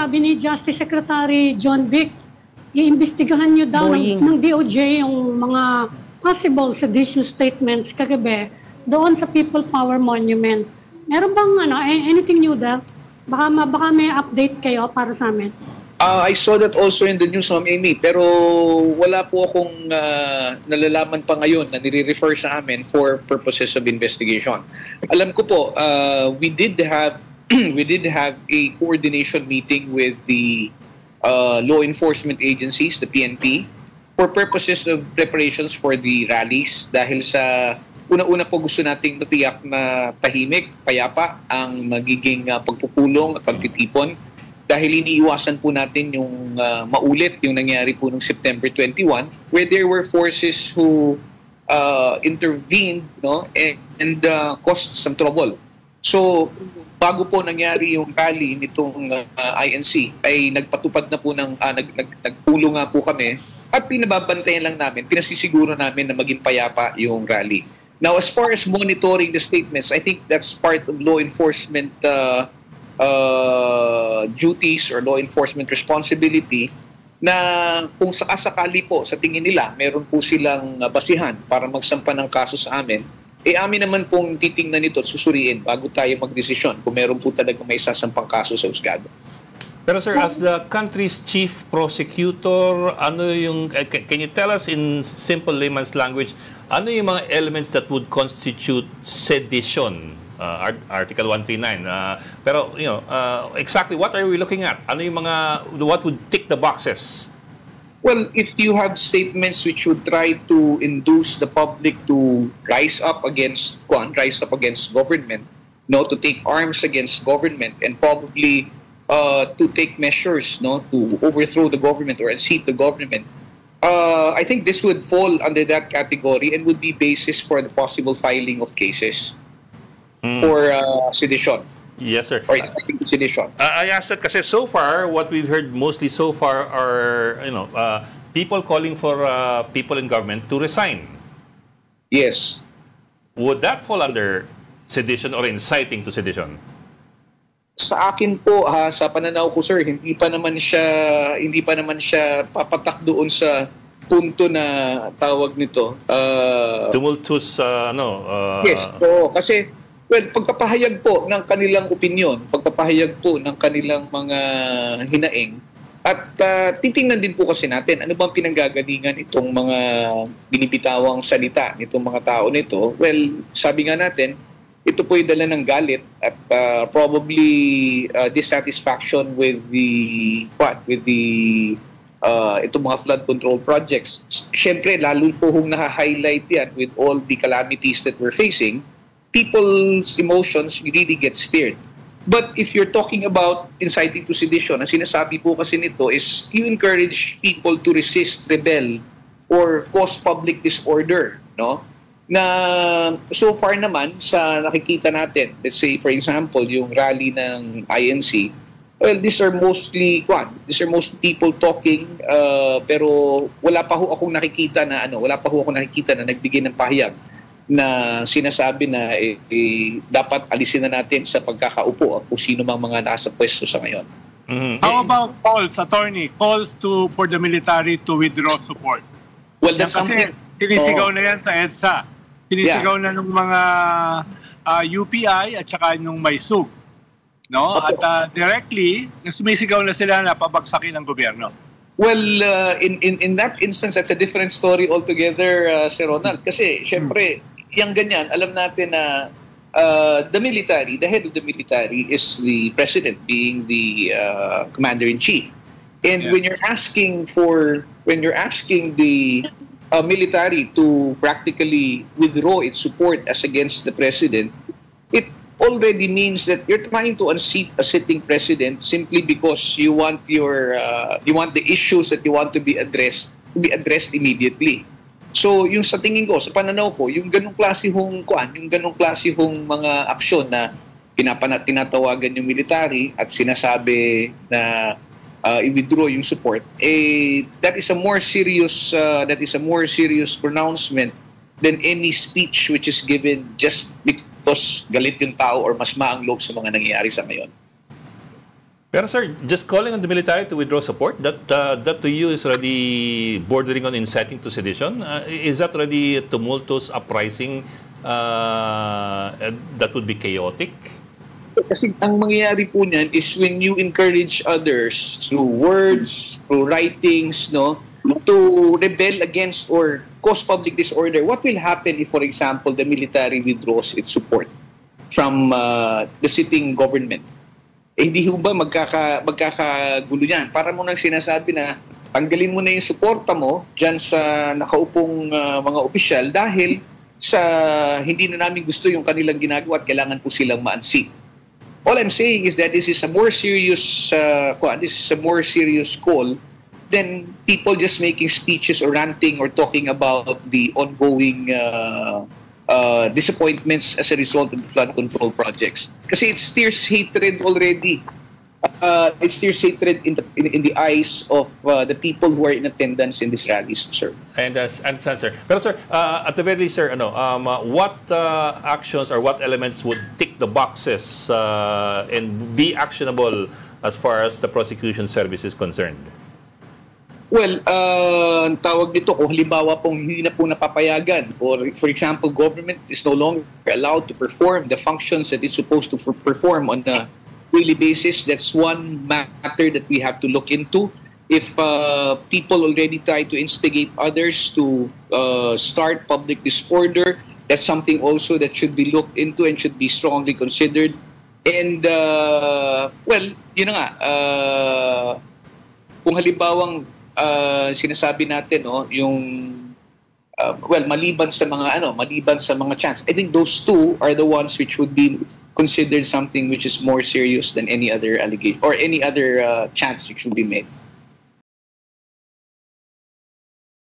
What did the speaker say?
sabi ni Justice Secretary John Vic, iimbestigahan nyo daw ng DOJ yung mga possible seditious statements kagabi doon sa People Power Monument. Meron bang anything new there? Baka may update kayo para sa amin. I saw that also in the news, Ma'am Amy, pero wala po akong nalalaman pa ngayon na nire-refer sa amin for purposes of investigation. Alam ko po, we did have a coordination meeting with the law enforcement agencies, the PNP, for purposes of preparations for the rallies dahil sa una-una po gusto nating matiyak na tahimik, payapa ang magiging pagpupulong at pagtitipon dahil iniiwasan po natin yung maulit yung nangyari po noong September 21 where there were forces who intervened and caused some trouble. So, bago po nangyari yung rally nitong INC ay nagpatupad na po nagpulong nga po kami at pinababantayan lang namin, pinasisiguro namin na maging payapa yung rally. Now, as far as monitoring the statements, I think that's part of law enforcement duties or law enforcement responsibility na kung sakasakali po sa tingin nila, meron po silang basihan para magsampa ng kaso sa amin, amin naman pong titingnan nito at susuriin bago tayo magdesisyon kung meron po talaga may sasampang kaso sa husgado. Pero sir, as the country's chief prosecutor, can you tell us in simple layman's language, ano yung mga elements that would constitute sedition? Article 139. Pero, exactly what are we looking at? What would tick the boxes? Well, if you have statements which would try to induce the public to rise up against government, to take arms against government and probably to take measures, to overthrow the government or unseat the government, I think this would fall under that category and would be basis for the possible filing of cases for sedition. Yes, sir. Or sedition. I asked that kasi so far, what we've heard mostly so far are, people calling for people in government to resign. Yes. Would that fall under sedition or inciting to sedition? Sa akin po, sa pananaw ko, sir, hindi pa naman siya papatak doon sa punto na tawag nito. Tumultuous, yes, po. Kasi, pagpapahayag po ng kanilang opinion, pagpapahayag po ng kanilang mga hinaing, at titingnan din po kasi natin, ano bang pinanggagalingan itong mga binibitawang salita nitong mga tao nito. Well, sabi nga natin, ito po ay dala ng galit at probably dissatisfaction with itong mga flood control projects. Siyempre, lalo po hong naha-highlight yan with all the calamities that we're facing, people's emotions really get stirred. But if you're talking about inciting to sedition, ang sinasabi po kasi nito is you encourage people to resist, rebel, or cause public disorder, na so far naman sa nakikita natin, let's say for example yung rally ng INC, well, these are mostly people talking, pero wala pa ho akong nakikita na nagbigay ng pahayag na sinasabi na dapat alisin na natin sa pagkakaupo kung sino mang mga nasa pwesto sa ngayon. How about calls for the military to withdraw support? Well, that's something. Sinisigaw na yan sa EDSA. Sinisigaw na ng mga UPI at saka nung Maysug. At directly, sumisigaw na sila na pabagsakin ng gobyerno. Well, in that instance, that's a different story altogether, Sir Ronald. Kasi, syempre, yung ganyan, alam natin na the head of the military is the president, being the commander-in-chief. And yes, when you're asking the military to practically withdraw its support as against the president, it already means that you're trying to unseat a sitting president simply because you want the issues that you want to be addressed immediately. So yung sa tingin ko, sa pananaw ko, yung ganung klase hong mga aksyon na tinatawagan yung military at sinasabi na i-withdraw yung support, that is a more serious pronouncement than any speech which is given just because galit yung tao or mas maang loob sa mga nangyayari sa ngayon. Pero sir, just calling on the military to withdraw support, that to you is already bordering on inciting to sedition? Is that already a tumultuous uprising that would be chaotic? Kasi ang mangyayari po niyan is when you encourage others through words, through writings, no, to rebel against or cause public disorder, what will happen if, for example, the military withdraws its support from the sitting government? Hindi ho ba magkakagulo yan? Para mo nang sinasabi na tanggalin mo na yung suporta mo dyan sa nakaupong mga opisyal dahil sa hindi na namin gusto yung kanilang ginagawa at kailangan po silang ma-unseat. All I'm saying is that this is a more serious call than people just making speeches or ranting or talking about the ongoing disappointments as a result of the flood control projects. Kasi it stirs hatred already. It stirs hatred in the eyes of the people who are in attendance in these rallies, sir. And sir. Pero sir, at the very least, sir, what actions or what elements would tick the boxes and be actionable as far as the prosecution service is concerned? Well, ang tawag nito, kung halimbawa pong hindi na po napapayagan or for example, government is no longer allowed to perform the functions that it's supposed to perform on a daily basis, that's one matter that we have to look into. If people already try to instigate others to start public disorder, that's something also that should be looked into and should be strongly considered. And, well, yun na nga, kung halimbawang sinasabi natin yung maliban sa mga chance, I think those two are the ones which would be considered something which is more serious than any other allegation or any other chance which would be made.